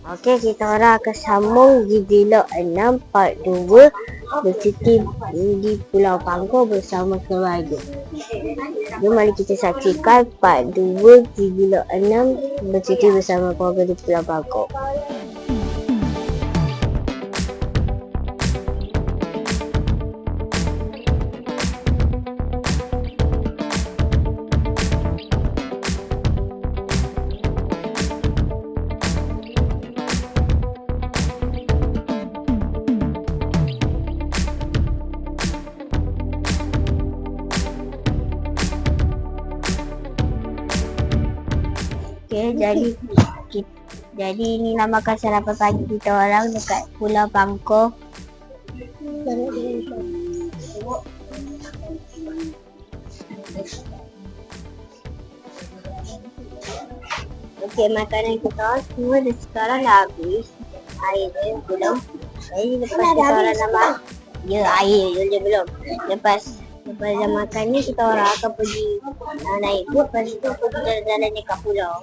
Okey, kita orang akan sambung di Dialog 6 part 2 bercuti di Pulau Pangkor bersama keluarga. Jom mari kita saksikan part 2 di Dialog 6 bercuti bersama keluarga di Pulau Pangkor. Okay, jadi inilah makan sarapan pagi kita orang dekat Pulau Pangkor. Okey, makanan kita orang semua dah sekarang dah habis. Air dia belum. Jadi lepas kita orang nak air je belum. Lepas dah makan ni kita orang akan pergi naik boat, lepas tu pergi jalan-jalan dekat pulau.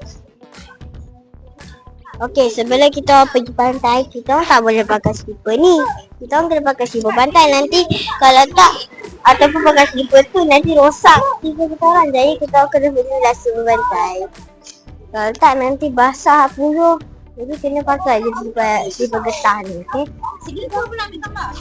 Okey, sebelum kita pergi pantai, kita orang tak boleh pakai slipper ni. Kita orang kena pakai slipper pantai. Nanti kalau tak ataupun pakai slipper tu nanti rosak slipper kita orang. Jadi kita orang kena belilah slipper pantai. Kalau tak nanti basah puluh. Jadi kena pakai je slipper getah ni, okey? Sini kau pula ambil gambar.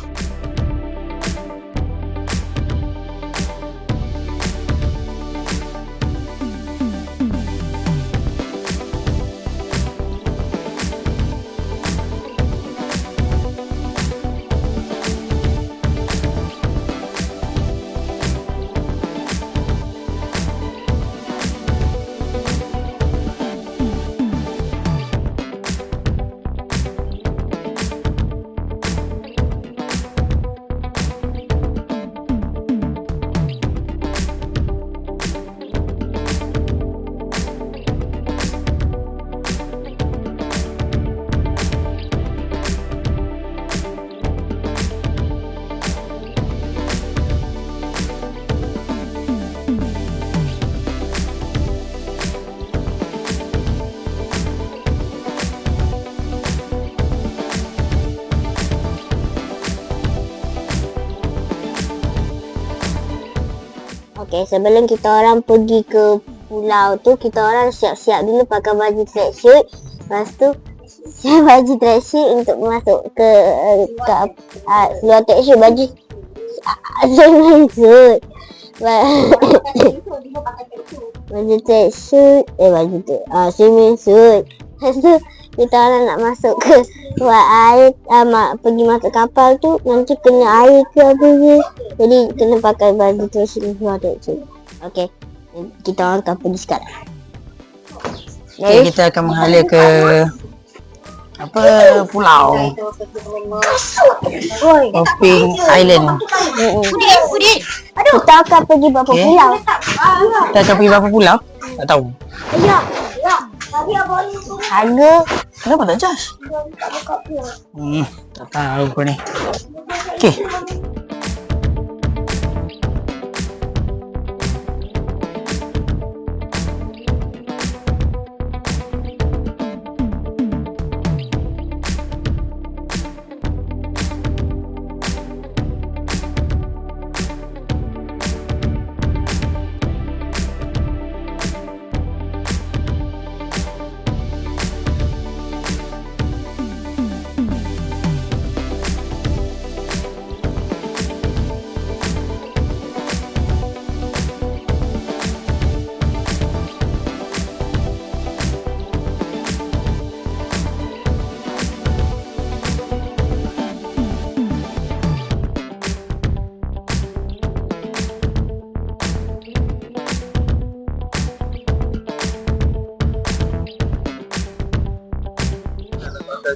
Okey, sebelum kita orang pergi ke pulau tu, kita orang siap-siap dulu pakai baju tracksuit. Lepas tu, baju tracksuit untuk masuk ke luar tracksuit, baju swimming suit. Baju tracksuit, baju tu, swimming suit. Lepas tu, kita orang nak masuk ke luar air, pergi masuk kapal tu, nanti kena air ke apa je. Jadi kena pakai baju tracksuit luar tracksuit. Okey, kita orang akan pergi sekarang. Okay, kita akan menghala ke pulau Hopping Island. Pudit. Kita akan pergi berapa pulau? Kita akan pergi berapa pulau? Tak tahu. Harga Kenapa tak charge? Tak tahu kau ni. Okay.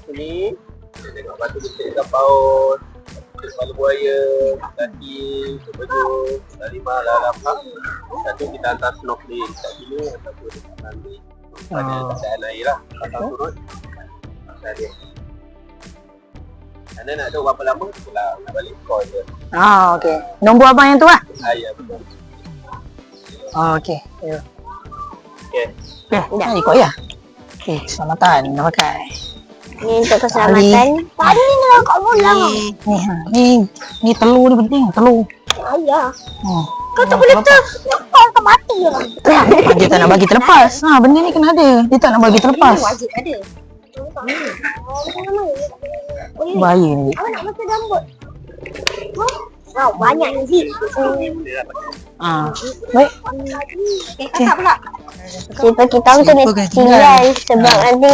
Sini kita tengok batu besar dekat paut, kepala buaya, kaki, sebaju, harimau, lalang. Satu kita hantar snorkeling kat sini ataupun dekat nanti pada keadaan air lah. Pasal turun pasal dia. Anda nak tahu berapa lama? Itulah balik call je. Okey. Nombor abang yang tu lah? Ya, betul. Okey. Ya. Okay. Ikut ya. Okey, selamatan nak pakai. Ni untuk keselamatan. Tadi ni lah kat bola. Ni telur ni penting, telur. Ayah. Hmm. Kau tak boleh terlepas, kau mati je lah. Dia tak nak bagi terlepas. Benda ni kena ada. Dia tak nak bagi terlepas. Wajib ada. Bahaya ni. Awak nak makan rambut? Wow, banyak ni Zik. Baik. Kakak pula. Sifar kita tu kena tinggal sebab nanti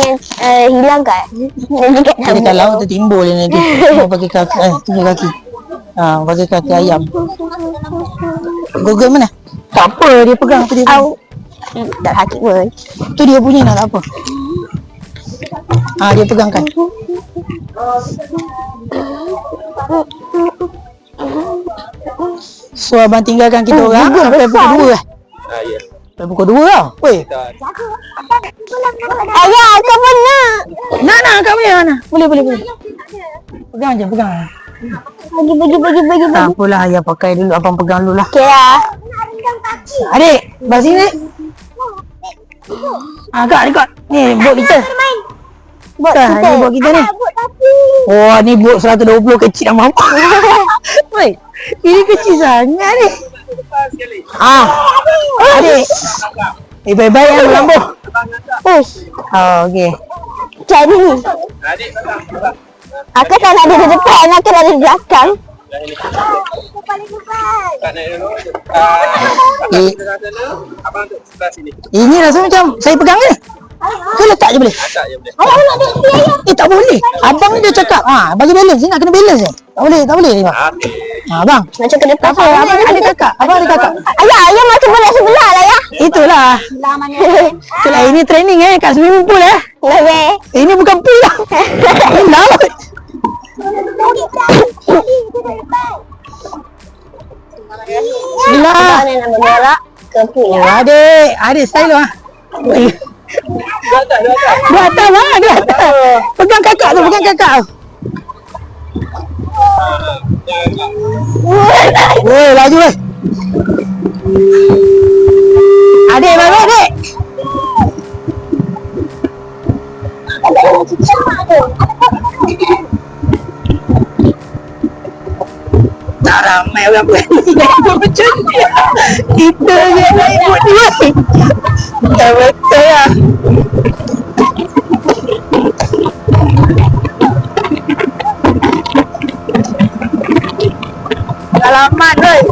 hilang kat. Nanti kat Jadi kalau tertimbul dia nanti. Pakai kaki, tinggal kaki. Pakai kaki ayam. Google mana? Tak apa, dia pegang tu dia. Au. Tak sakit pun. Tu dia punya nak tak apa. Dia pegangkan. So abang tinggalkan kita orang sampai pukul 2 lah. Ya. Sampai pukul 2 tau. Weh. Ayah, kau pernah. Nak kat mana? Boleh. Pegang je, pegang. Bagi. Tak apalah, ayah pakai dulu. Abang pegang dulu lah. Okey lah. Adik, belah sini. Kak. Ni, bot kita. Bot Ni bot kita ni. Bot tapi. Wah, ni bot 120 kecil dah mampu. Weh, ini kecil sangat ni. Adik. Baik-baik ya, melambung. Ush. Okey. Jadi ni. Adik, Aku tak nak ada di depan, aku nak ada di belakang. tak naik dulu. Abang duduk sebelah sini. Ini rasa macam saya pegang ni. Kau letak je boleh? Acak je boleh. Ayah nak duduk sini ayah. Tak boleh. Abang ni dia cakap, bagi balance. Ni nak kena balance je. Tak boleh. Abang. Macam ke depan. Abang ada kakak. Ayah masuk bola sebelah lah ya. Itulah. Sebelah mana? Itulah, ini training kat swimming pool Okey. Ini bukan pool lah. Ini laut. Bismillah. Abang nak bergerak ke pool. Adik style lah. Dia atas lah, dia atas. Pegang kakak tu. Woi, laju weh. Adik, baik adik. Tak ramai orang berani naik boat macam ni. Kita je naik boat ni weh. Tak betul lah. Alamat weh.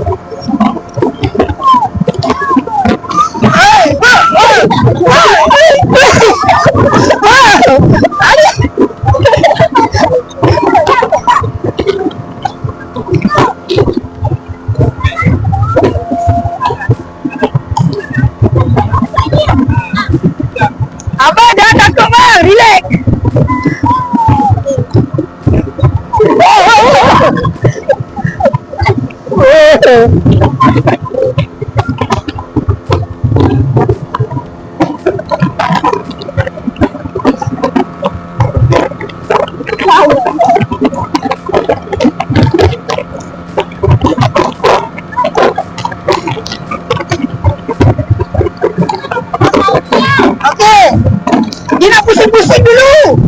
Abang dah takut bang, relax. Okey. Dia nak pusing-pusing dulu.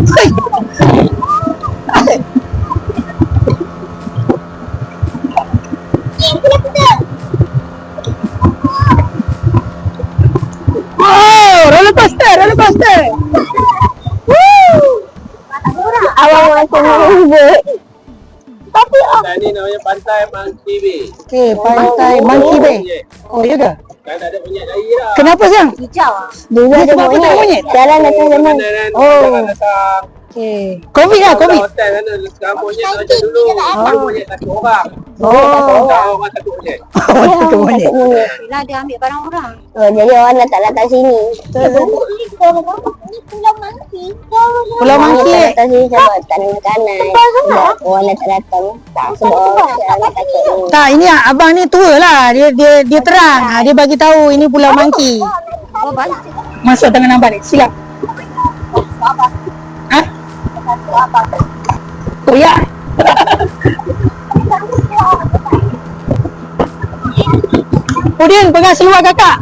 Roller coaster. Awak masih menunggu. Tapi Dan ni namanya pantai Monkey Bay. Okey, pantai Monkey Bay. Oh, ya ke? Kan tak ada monyet lagi dah. Kenapa sayang? Hijau. dulu Dia ada sebab apa tak monyet? monyet. Jalan datang zaman. Jangan datang. Okey. Covid lah, Covid. Hotel sana sekarang monyet macam dulu. Dulu monyet takut orang. Oh. Sekarang orang takut monyet. Takut monyet. Bila dia ambil barang orang. Oh, jadi orang dah tak datang sini. Pulau Monkey. Datang sini sebab tak ada makanan. Sebab orang dah tak datang. Sebab orang takut. Tak, ini abang ni tua lah. Dia terang. Dia bagi tahu ini Pulau Monkey. Oh, balik. Masuk tangan abang ni. Silap. Oh ya. Kemudian pegang seluar kakak.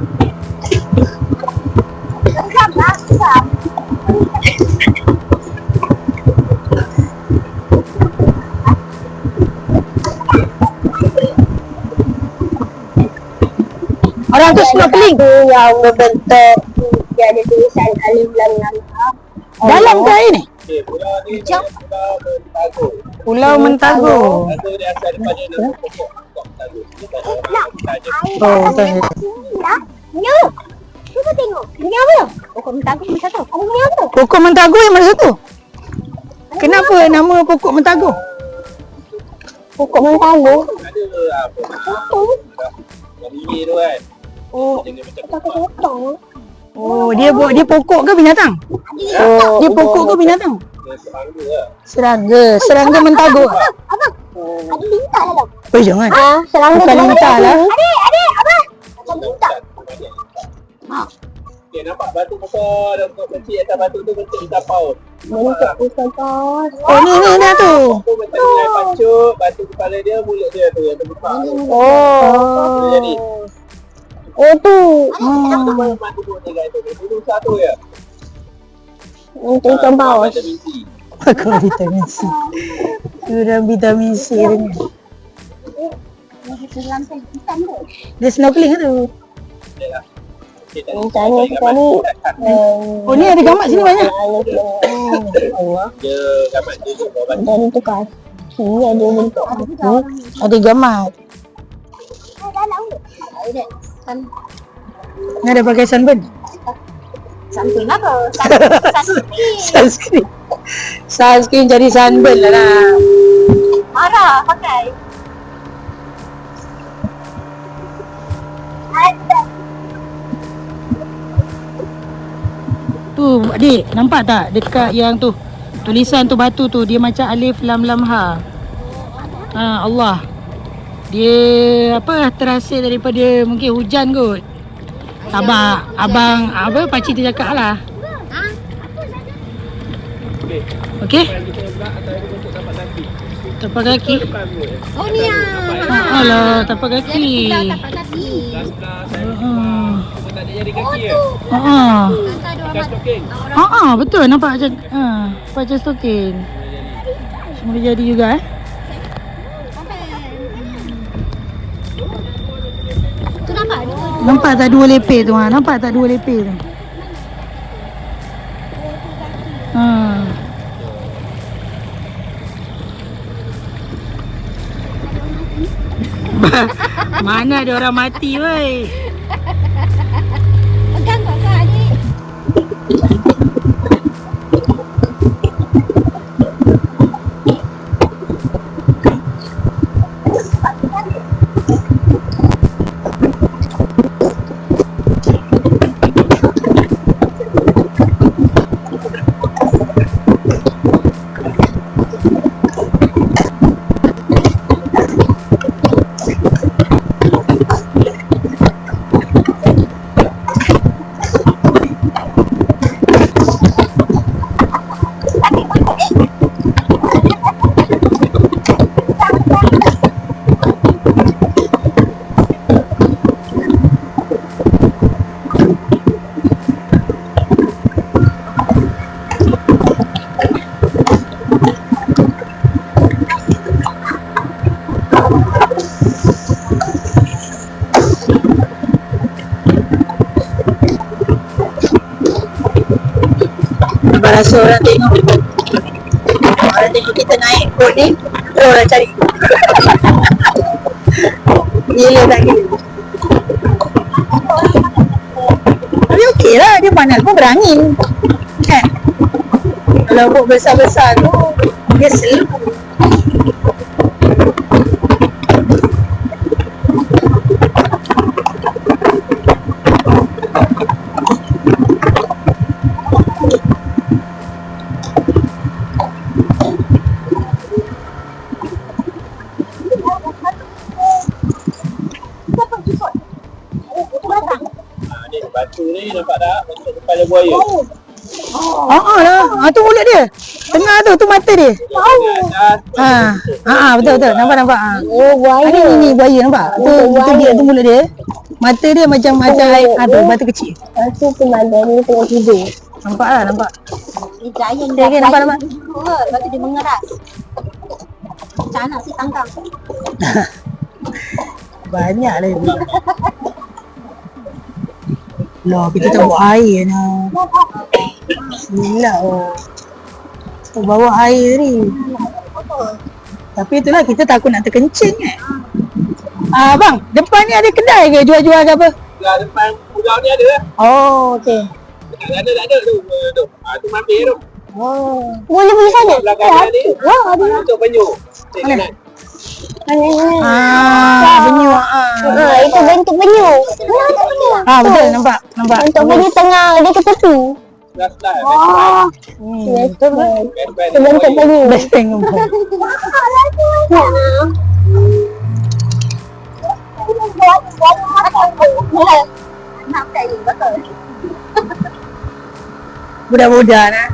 tu snorkeling. Yang berbentuk dia ada tulisan alif lam lam ha. Dalam ke air ni? Okey, pulau ni Pulau Mentago. Pulau Mentago. Mentago dia asal daripada nama pokok Mentago. Ini tak ada orang saja. Oh, betul. Ya. Cuba tengok. Ini apa? Pokok Mentago macam tu. Apa ni apa? Pokok Mentago yang mana satu? Kenapa nama pokok Mentago? Pokok Mentago. Ada apa? Yang ini tu kan. Oh, Jadi macam tak potong. Oh, dia pokok ke binatang? Oh, Dia pokok ke binatang? dia serangga lah. Serangga. Serangga Mentago. Abang. Ada lintah dalam. Oh, jangan. Serangga Bukan lintah lah. Adik, abang. Macam lintah. Okay, nampak batu besar dan kau kecil atas batu tu bentuk ikan paus. Bentuk ikan paus. Oh, ni dah tu. Aku macam nilai pancuk, batu kepala dia, mulut dia tu yang terbuka. Oh. Jadi. Oh tu. Mati duduk ni guys tu. Dulu satu ya. Bentuk ikan paus. Vitamin C. Aku vitamin C. Kurang vitamin C ni. Dia snorkeling ke tu? Dia lah. Okay, tak Misalnya kita ni Oh, ni ada gambar sini banyak. Allah. dia gambar dia duduk bawah batu. Dan itu kaki ada bentuk kaki. Ada gambar. Ni ada pakai sunburn. Sampai apa? Sunscreen. Sunscreen jadi sunburn lah. Marah pakai. Tu adik, nampak tak dekat yang tu tulisan tu batu tu dia macam alif lam lam ha. Ha, Allah. Dia apa terhasil daripada mungkin hujan kot. Abang apa pakcik tu cakap lah. Okey. Tapak kaki. Oh ni ah. Alah, tapak kaki. Tapak kaki. Tak ada jari kaki ya? Ha. Bekas stoking. Betul nampak macam macam stoking. Semua jadi juga Tu nampak ada. Nampak tak dua lepeh tu nampak tak dua lepeh tu. Mana ada orang mati weh. Pegang kakak adik. Rasa orang tengok kita naik boat ni, orang cari. Gila tak gila. Tapi okey lah, dia pandai pun berangin kan. Kalau boat besar-besar tu dia slow. Batu ni nampak tak? Bentuk kepala buaya. Lah. Tu mulut dia. Tengah tu mata dia. Betul. Nampak. Oh, buaya. Ni buaya nampak. Tu dia tu mulut dia. Mata dia macam air tu batu kecil. Lepas tu madam ni tengah tidur. Nampak. Dia giant Okey, nampak. Lepas tu dia mengeras. Macam anak si tangkang. Banyak lagi. Loh, kita tak bawa air nah. Bismillah. Oh. Kita bawa air ni. Tapi itulah kita takut nak terkencing bang, depan ni ada kedai ke jual-jual ke apa? Belah depan pulau ni ada. Oh, okey. Tak ada tu. Tu mampir tu. Oh. Boleh pergi sana. Belah kanan ni. Ada. Untuk penyu. Kanan. Penyu. Itu bentuk penyu. Betul nampak. Bentuk penyu tengah dia ke tepi. Sebelah. Itu bentuk penyu. Best thing nampak. Budak-budak nah.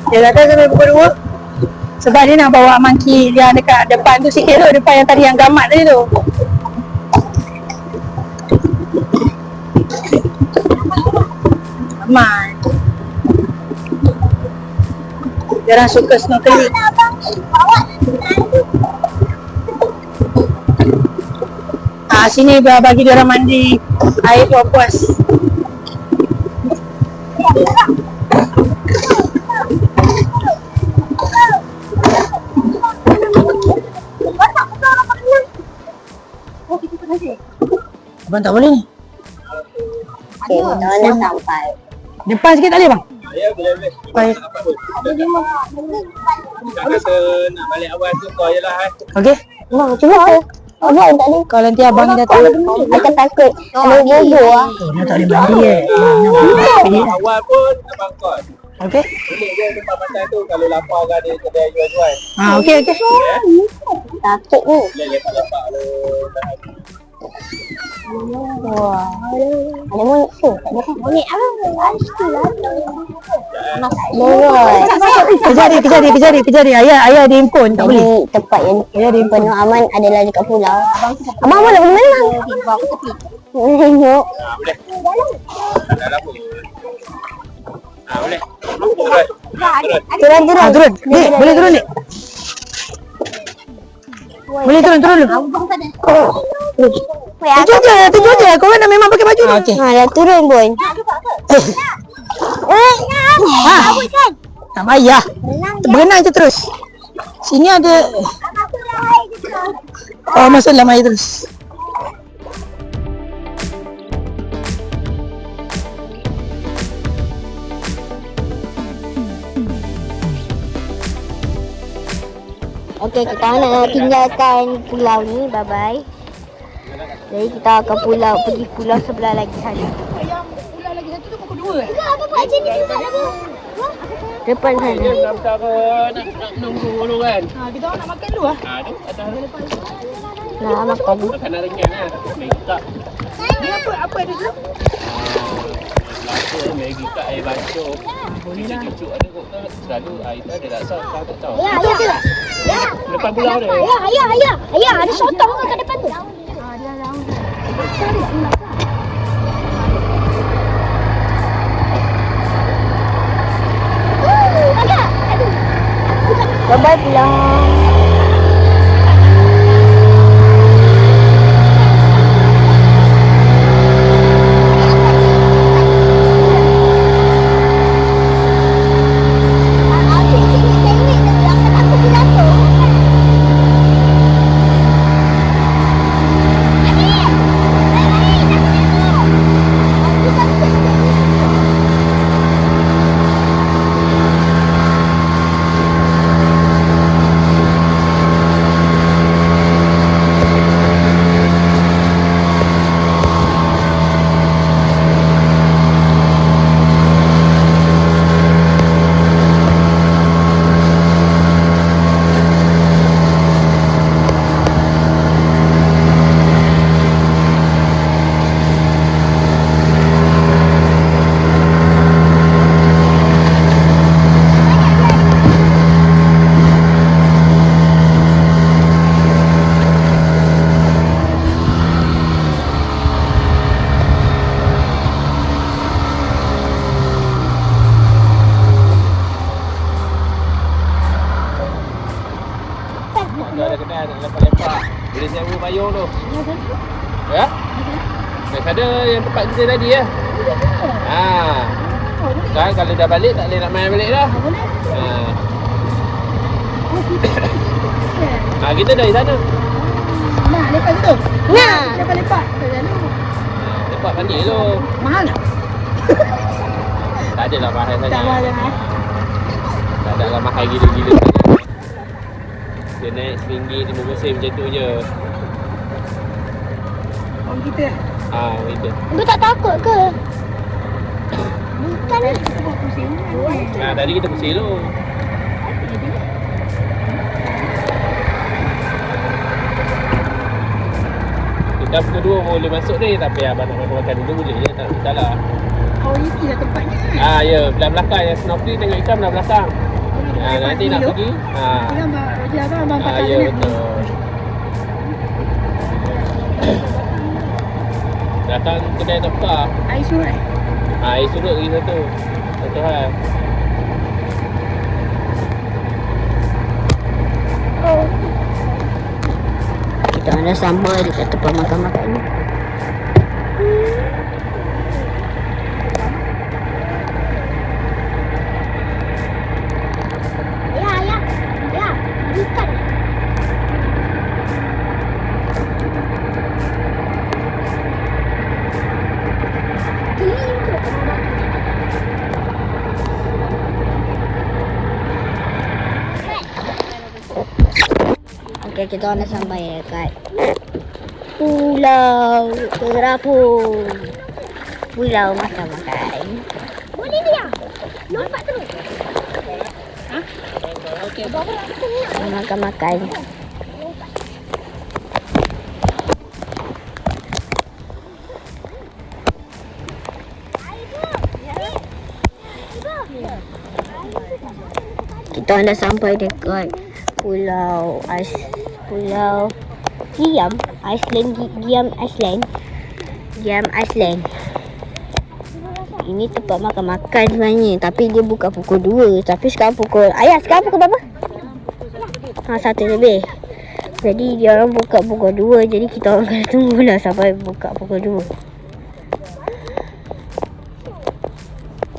Dia kata sampai pukul 2 sebab dia nak bawa monkey yang dekat depan tu sikit tu, depan yang tadi yang gamat tadi tu. Aman. Dia orang suka snorkeling. Sini bagi dia orang mandi air puas-puas. Abang tak boleh ni. Okay, kita nak sampai. Depan sikit tak boleh bang? Ya, boleh. Baik. Tak kata nak balik awal tu kau je lah. Okey. Cuma abang tak boleh. Kalau nanti abang datang. Akan takut. Ada bobo lah. Dia tak boleh mandi Awal pun abang kau. Okey. Boleh je tempat pantai tu kalau lapar kan dia kedai jual-jual. Okey. Takut ni. Boleh lepak-lepak tu. Wah. Ada monyet tu. Tak ada monyet apa? Kejar dia. Ayah dia impun. Tak boleh. Jadi tempat yang penuh aman adalah dekat pulau. Abang boleh pergi mana? Tengok. Boleh. Dah lapar. Boleh. Turun. Turun. Dik, boleh turun ni. Boleh turun dulu. Tujuh je. Kau kan memang pakai baju. Okey. Dah turun pun. Tak payah. Berenang je terus. Sini ada. Masuk dalam air terus. Okey, kita nak tinggalkan pulau ni. Bye-bye. Jadi kita akan pergi pulau sebelah lagi sana. Pulau lagi satu tu pukul 2. Apa buat macam ni juga lah. Depan sana. Nak nunggu dulu kan. Kita orang nak makan dulu ah. Nak makan. Makanan ringan lah. Make-up. Ni apa ada tu? Lapar, Maggi kat air basuh. Cucuk ada kot tak? Selalu air tu ada rasa kau tak tahu. Ya. Depan pulau dia. Ayah, ada sotong ke kat depan tu? Bye-bye pulang. payung tu. Ya? Ada yang tempat kita tadi ya. Sekarang kalau dah balik tak boleh nak main balik dah. Kita dari sana. Nah, lepak tu. Nah. Lepak. Tempat mandi tu. Mahal tak? Tak adalah mahal sangat. Tak mahal kan? Tak adalah mahal gila-gila sangat. Dia naik RM1, RM50 macam tu je. Orang kita. Gitu. Kau tak takut ke? Bukan ni. Tadi kita pusing dulu. Kita pukul 2 boleh masuk ni. Tapi abang nak makan dulu boleh je. Tak salah. Oh, ini lah tempatnya kan? Ya, belah belakang yang snorkeling tengok ikan belah belakang. Nanti nak pergi. Dia abang patah Ya, sana. betul. Belakang kedai tak buka. Air surat. Air surut lagi satu. Satu hal. Kita ada sambal dekat tempat makan-makan ni. Ya, ikan. Okay, kita nak sampai dekat Pulau Terapung. Pulau makan-makan. Boleh dia? Lompat terus. Okey. Makan-makan. Kita dah sampai dekat Pulau Giam Iceland. Ini tempat makan-makan sebenarnya, tapi dia buka pukul 2. Tapi sekarang pukul berapa? 1 lebih. Jadi dia orang buka pukul 2, jadi kita orang kena tunggulah sampai buka pukul 2.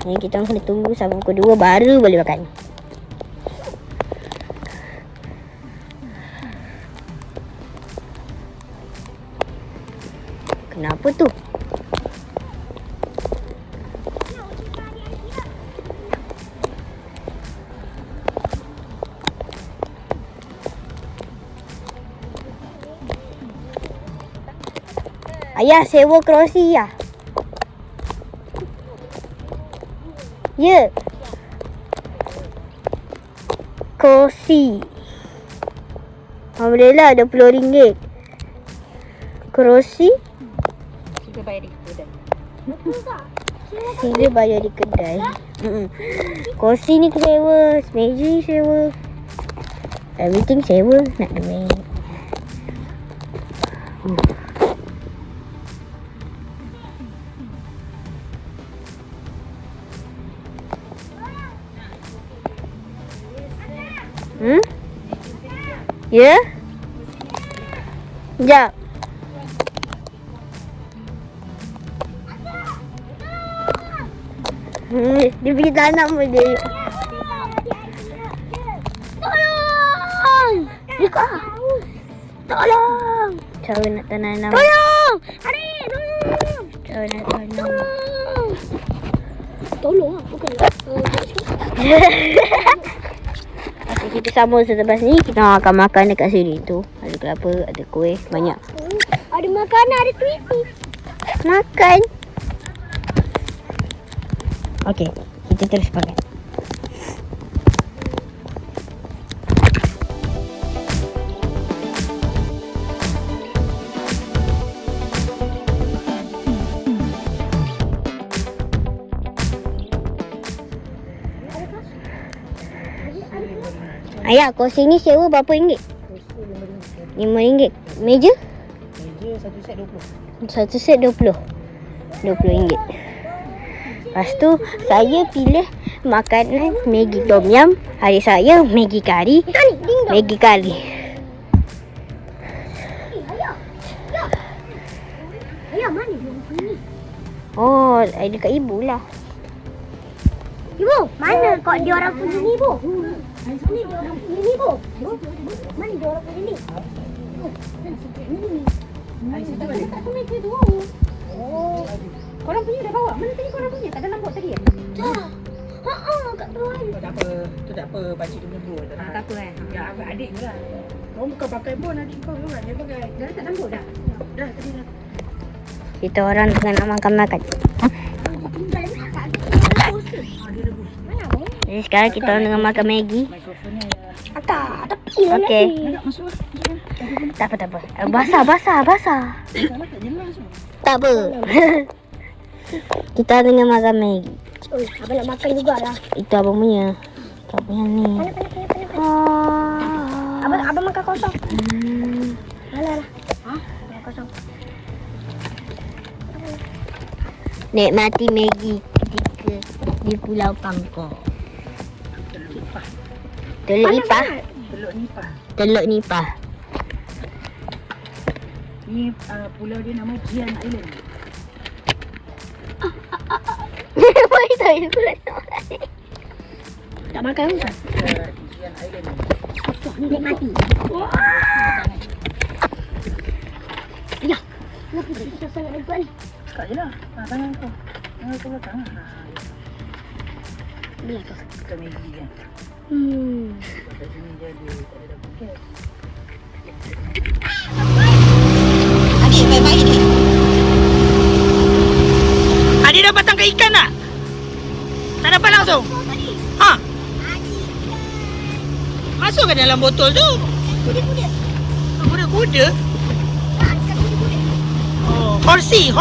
Jadi kita orang kena tunggu sampai pukul 2 baru boleh makan. Kenapa tu? Ayah sewa kerusi ya? Ya. Kerusi. Alhamdulillah RM20. Kerusi sila bayar di kedai. Kerusi ni sewa, meja sewa, everything sewa, nak duit. Ya? Sekejap. Dia pergi tanam pun dia. Tolong! Ika! Tolong! Cara nak tanam. Tolong! Adik! Tolong! Cara nak tanam. Tolong lah, bukan lah. Okay, kita sambung selepas ni. Kita akan makan dekat sini tu. Ada kelapa, ada kuih, banyak. Ada makanan, ada tweety. Makan. Okey, kita terus makan. Ayah, kursi ni sewa berapa ringgit? RM5. Meja? Meja satu set 20. Satu set 20. RM20. Lepas tu saya pilih makanan Maggi Tom Yum. Adik saya Maggi Kari. Maggi Kari. Oh, ai dekat ibu lah. Ibu, mana kok dia orang punya ni, Bu? Sini dia orang punya ni, Bu. Mana dia orang punya ni? Tak tu meja tu. Oh. Korang punya dah bawa? Mana tadi korang punya? Tak dalam bot tadi? Dah. Kat bawah. Tak apa. Tu tak apa. Pakcik dia punya bot. Tak apa kan? Ya, adik je lah. Kau bukan pakai bot adik kau kan? Dia pakai. Dah letak dalam bot dah? Dah tadi dah. Kita orang tengah nak makan-makan. Jadi sekarang kita orang tengah makan Maggi. Mikrofon ni Tak, tapi okey. nak masuk lah. Tak apa. Basah. Salah tak jelas tu. Tak apa. Kita tengah makan Maggi. Abang nak makan jugalah. Itu abang punya. Kau punya ni. Abang makan kosong. Alah. Makan kosong. Nikmati Maggi ketika di Pulau Pangkor. Teluk Nipah. Teluk Nipah. Ni pulau dia nama Jian Island. Apa itu? Tak makan apa? Jian Island. Nikmati. Ya. Kenapa dia susah sangat nak buat ni? Kat je lah. Tangan kau. Tangan kau belakang lah. Biar kau. Kita Maggi kan. Kat sini dia ada. Tak ada dapur gas. Adik, baik-baik ni. Adik dapat tangkap ikan tak? Tak dapat langsung? Ha? Masuk ke dalam botol tu? Kuda-kuda. Kuda-kuda? Oh, horsi.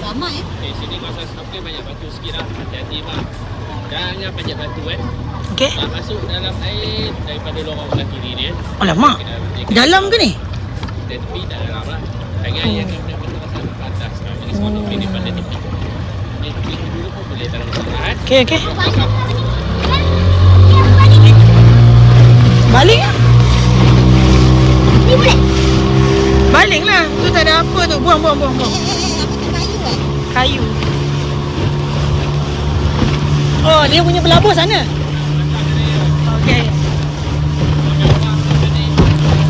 Ramai Sini masa sampai banyak batu sikit lah. Hati-hati mak. Jangan panjat batu Okey. Masuk dalam air daripada lorong belah kiri dia. Alamak. Dalam ke ni? Tepi tak dalam lah. Tangan yang benar-benar sampai ke atas. Jadi semua tepi daripada tepi. Ni tepi dulu pun boleh dalam sana. Okey. Balik lah. Ni boleh? Balik lah. Tu tak ada apa tu. Buang. Kayu. Oh, dia punya pelabur sana. Okey.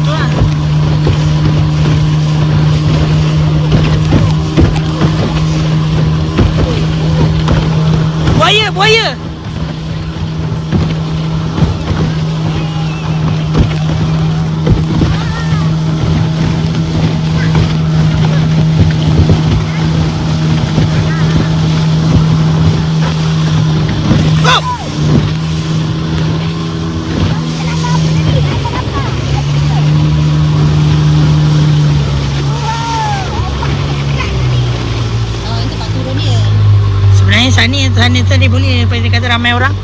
Tu lah. Buaya. Sebenarnya sana boleh pada kata ramai orang.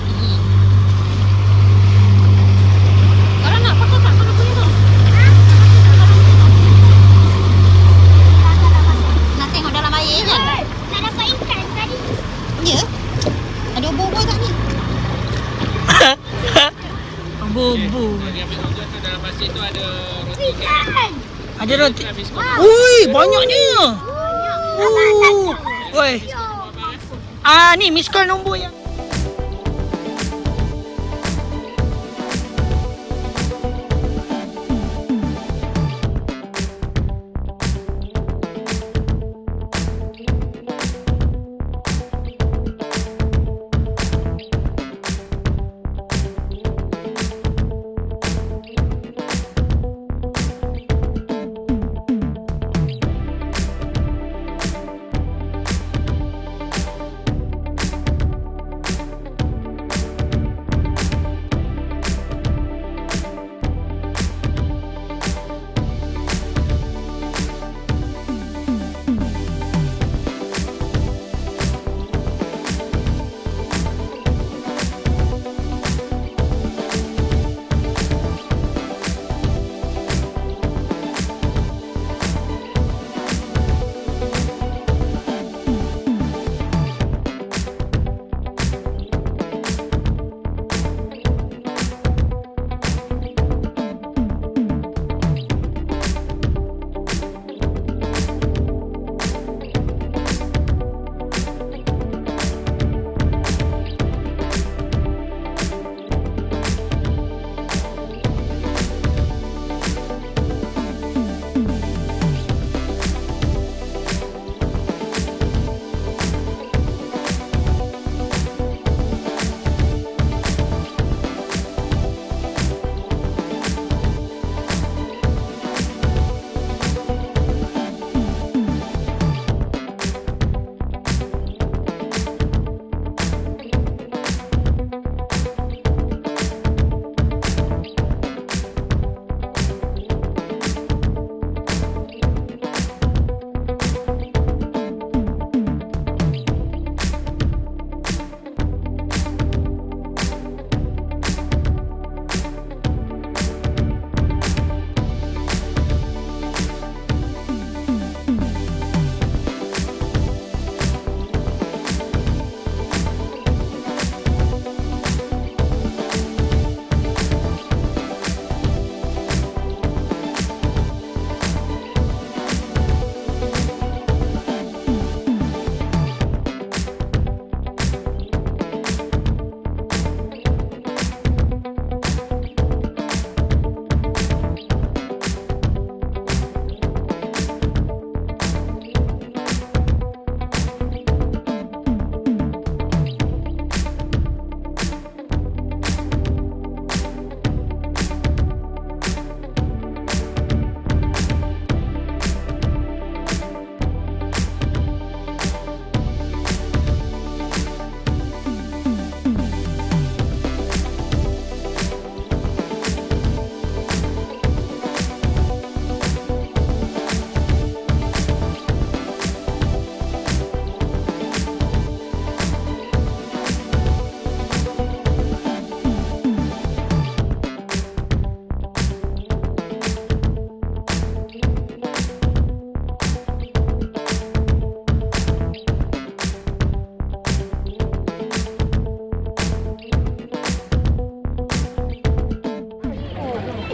Korang nak pakai tak? Korang punya tu? Nak tengok dalam air je. Nak dapat ikan tadi. Ya? Ada ubur-ubur kat ni? Bobo. Yang ambil tujuan tu dalam pasir tu ada roti kan. Ada roti. Habis kau Ui, banyaknya. Oi. Ni miss call nombor yang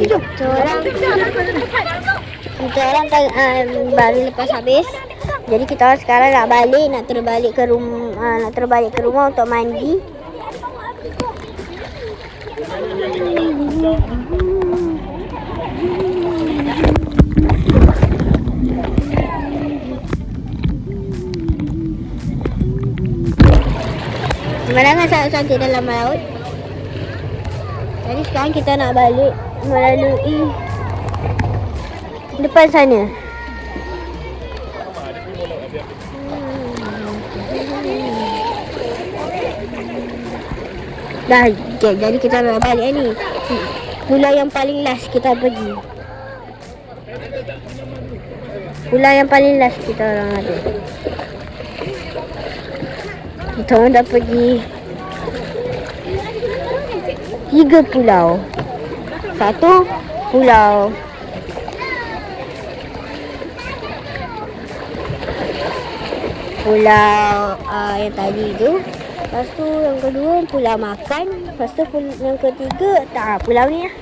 Kita orang kan baru lepas habis. Jadi kita orang sekarang nak balik, nak terbalik ke rumah untuk mandi. Pemandangan sangat cantik dalam laut. Jadi sekarang kita nak balik melalui depan sana. Dah, jadi kita nak balik ni. Pulau yang paling last kita pergi. Pulau yang paling last kita orang ada. Kita orang dah pergi 3 pulau. 1 pulau yang tadi tu. Lepas tu yang kedua pulau makan. Lepas tu yang ketiga pulau ni lah.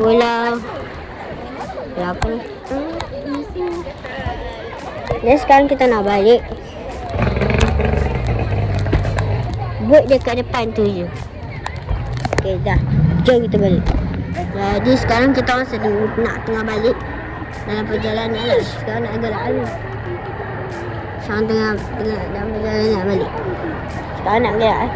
Pulau apa ni? Dan sekarang kita nak balik. Boat dekat depan tu je. Okay, dah. Jom kita balik. Jadi sekarang kita orang sedang nak tengah balik dalam perjalanan lah. Sekarang nak agak lama. Sekarang tengah dalam perjalanan nak balik. Sekarang nak gerak.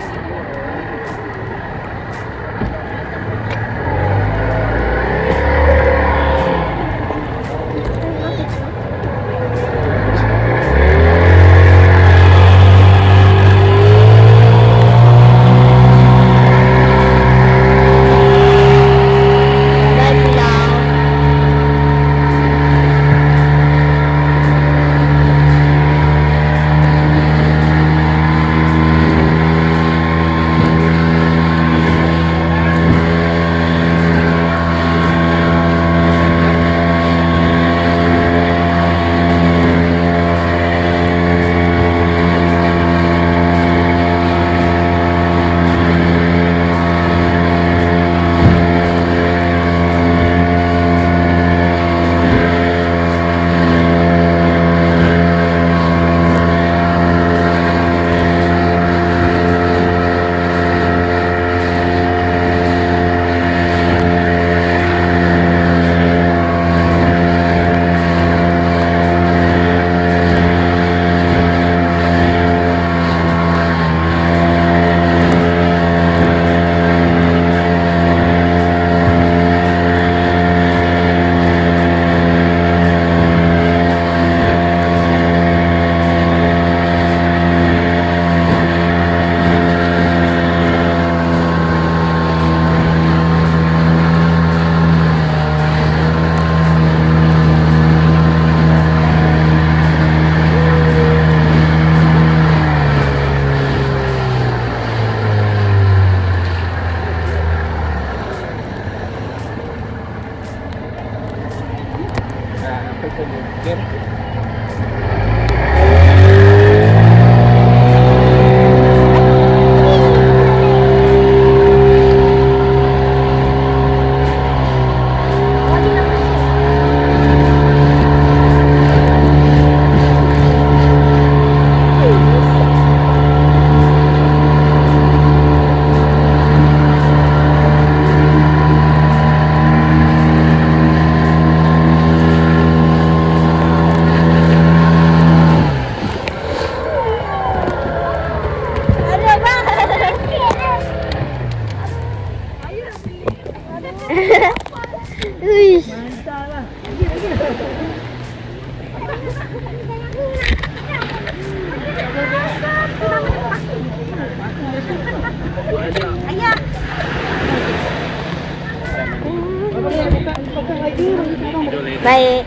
Baik.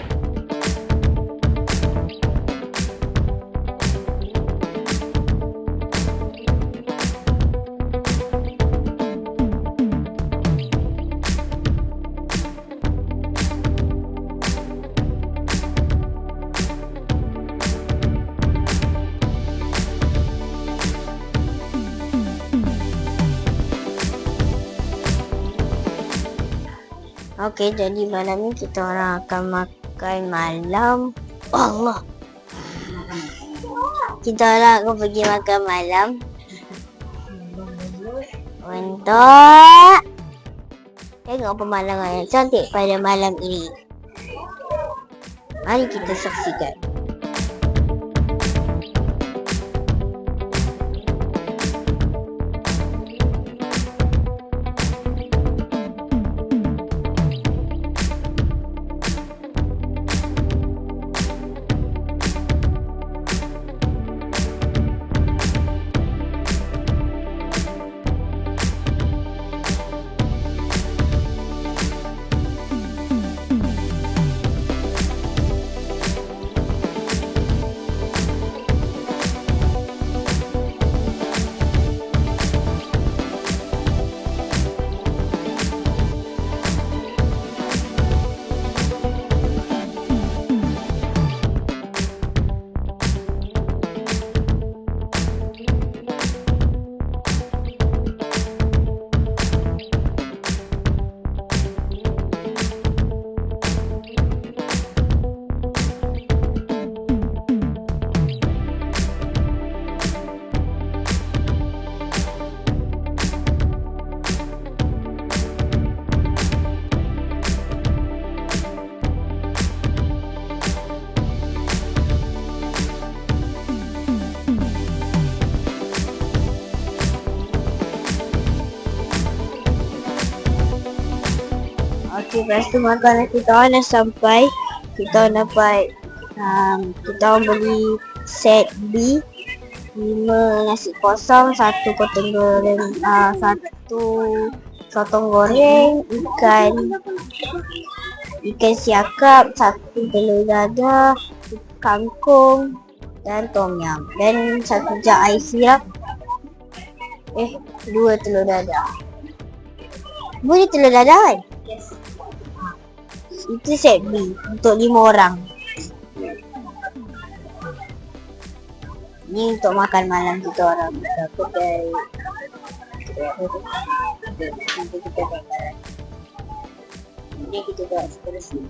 Okey, jadi malam ni kita orang akan makan malam. Allah. Kita orang akan pergi makan malam. Untuk tengok pemandangan yang cantik pada malam ini. Mari kita saksikan. Okey, lepas tu makanan kita orang dah sampai. Kita orang dapat kita orang beli set B, 5 nasi kosong, 1 kotong goreng, 1 sotong goreng, ikan siakap, 1 telur dadah, kangkung dan tom yum, dan 1 jug air sirap. 2 telur dadah. Boleh telur dadah kan? Itu set B untuk 5 orang. Ni untuk makan malam kita orang. Kita kedai. Nanti kita makan. Ni kita buat seterusnya.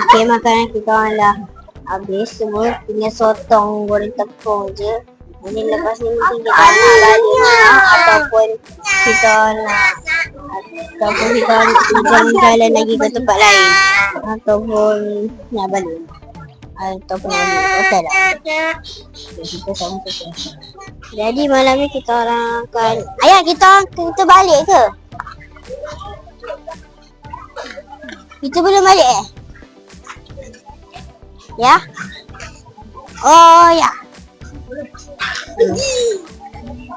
Okay, makanan kita orang dah habis semua. Tinggal sotong goreng tepung je. Ini lepas ni mungkin kita nak balik ataupun kita nak jalan lagi ke tempat lain, ataupun nak balik, ataupun nak balik hotel lah. Kita sama saja. Jadi malam ni kita orang akan kita balik ke? Kita belum balik Ya? Oh ya.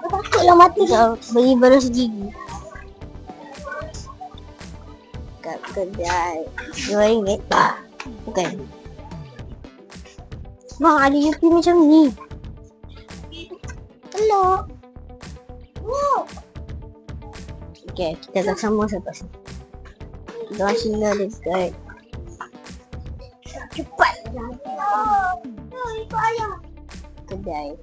Takutlah mati kau bagi balas gigi kat kedai RM2. Bukan bang, ada UP macam ni. Hello. Okay, kita akan sambung selepas ni. Kita orang singgah dekat cepat ikut ayah kedai.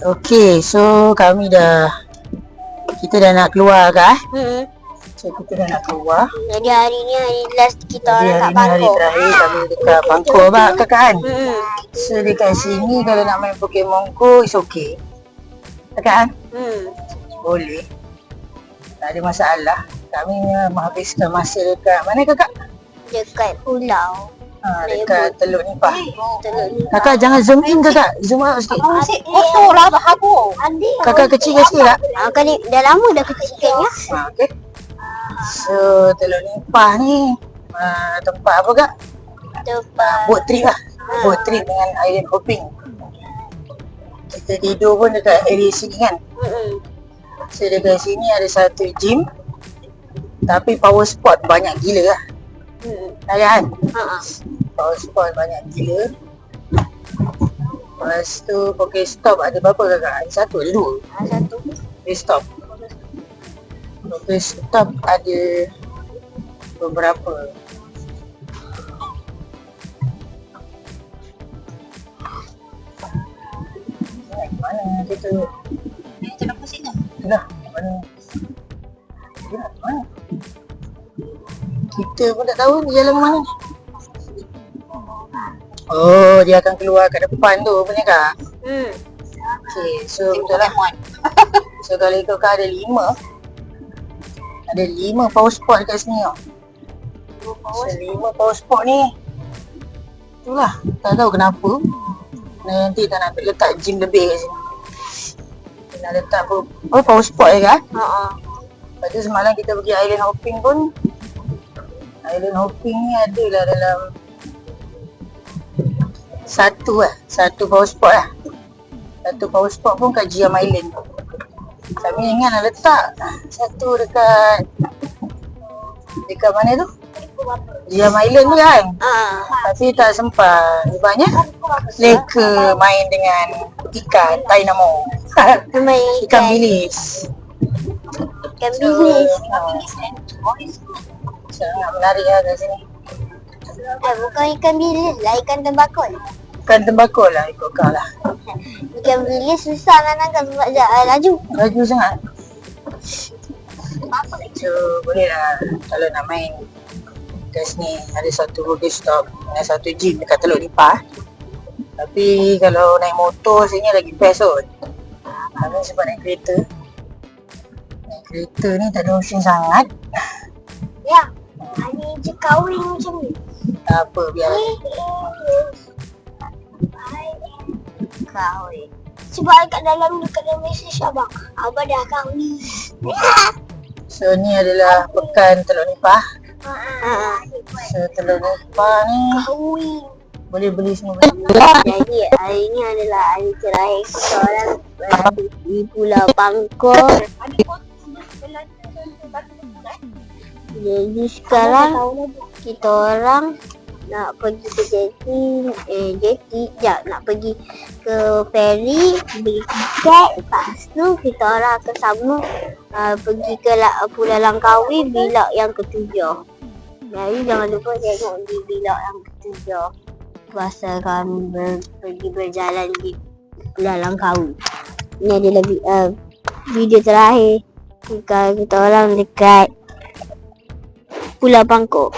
Okay, so kita dah nak keluar ke? So kita dah nak keluar. Jadi hari ni hari last kita orang kat Jadi hari Bangkok. terakhir kami dekat Bangkok kakak kan? So dekat sini kalau nak main Pokemon Go, it's okay kakak kan? Boleh, tak ada masalah. Kami menghabiskan masa dekat mana kakak? Dekat pulau. Dekat Teluk Nipah. Kakak jangan zoom in kakak, zoom out sikit. Kotor lah habuk. Kakak kecilkan sikit tak? Kali dah lama dah kecilkan ya. Okay. So Teluk Nipah ni tempat apa kak? Tempat Boat trip lah. Boat trip dengan island hopping. Kita tidur pun dekat area sini kan. So dekat sini ada satu gym, tapi power spot banyak gila lah. Kan? Power spot banyak gila. Lepas tu Pokestop ada berapa kakak? Ada satu ada dua? satu. Pokestop ada beberapa. Kita Kenapa sini? dah mana? Mana? Kita pun tak tahu dia jalan mana. Oh, dia akan keluar kat depan tu punya kah? Okay, so betul lah. So kalau ikutkan ada 5 power spot dekat sini tau. So 5 power spot ni, itulah, tak tahu kenapa nanti tak nak letak gym lebih kat sini. Nak letak power spot je kan? Lepas tu semalam kita pergi island hopping pun, island hopping ni adalah dalam satu power spot lah. Satu power spot pun kat Giam Island. Kami ingat nak letak satu dekat mana tu? Giam Island tu kan? Tapi tak sempat. Banyak leka main dengan ikan Dynamo. Ikan bilis. Ikan bilis. Sangat menarik lah kat sini. Bukan ikan bilis lah, ikan tembakau. Ikan tembakau lah ikut kau lah. Ikan bilis susah nak nangkap sebab dia laju. Laju sangat. So boleh lah kalau nak main kat sini. Ada satu roller stop dan satu gym dekat Teluk Nipah. Tapi kalau naik motor sini lagi best kot. Kami sebab naik kereta. Naik kereta ni tak ada mesin sangat. Ya, hari je kahwin macam ni. Tak apa, biar. Kahwin. Sebab kat dalam mesej abang, abang dah kahwin. So ni adalah pekan Teluk Nipah. So Teluk Nipah ni Kahwin. boleh beli semua benda. Jadi hari ni adalah hari terakhir kita orang berada di Pulau Bangkok. Jadi sekarang kita orang nak pergi ke jeti, nak pergi ke ferry, beli tiket. Lepas tu kita orang akan sama pergi ke Pulau Langkawi, bilak yang ketujuh. Jadi jangan lupa tengok di bilak yang ketujuh. Masa kami pergi berjalan di Pulau Langkawi. Ini adalah video terakhir kita orang dekat Pulau Bangkok.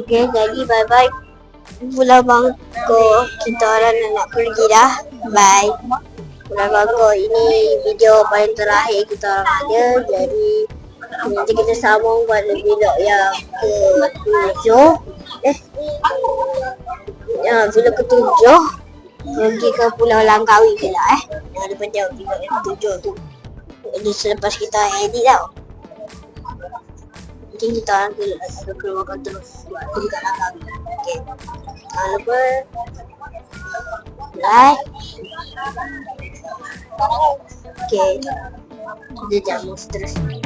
Okey, jadi bye-bye Pulau Bangkok. Kita orang nak pergi dah. Bye. Pulau Bangkok ini video paling terakhir kita orang ada. Jadi nanti kita sambung pada video yang ke-7. Video ke-7 pergi ke Pulau Langkawi pula Jangan lupa tengok video yang ke-7 tu. Jadi selepas kita edit tau. Mungkin kita akan keluarkan terus waktu dekat Langkawi. Okay. Jangan lupa like. Okay. Kita jamu seterusnya.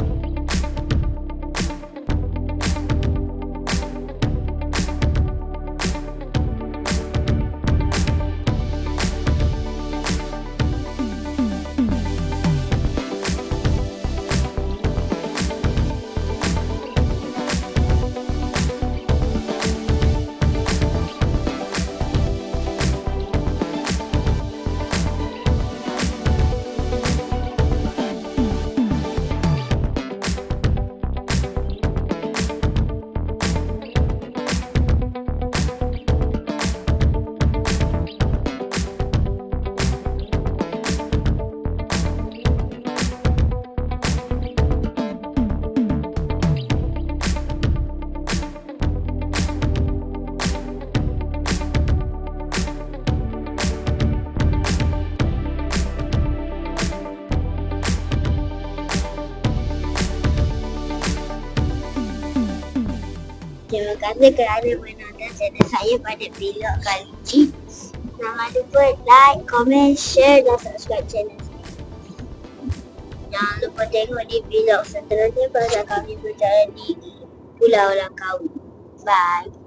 kasih kerana menonton channel saya pada vlog kali ini. Jangan lupa like, comment, share dan subscribe channel saya. Jangan lupa tengok di vlog seterusnya pasal kami berjalan di Pulau Langkawi. Bye.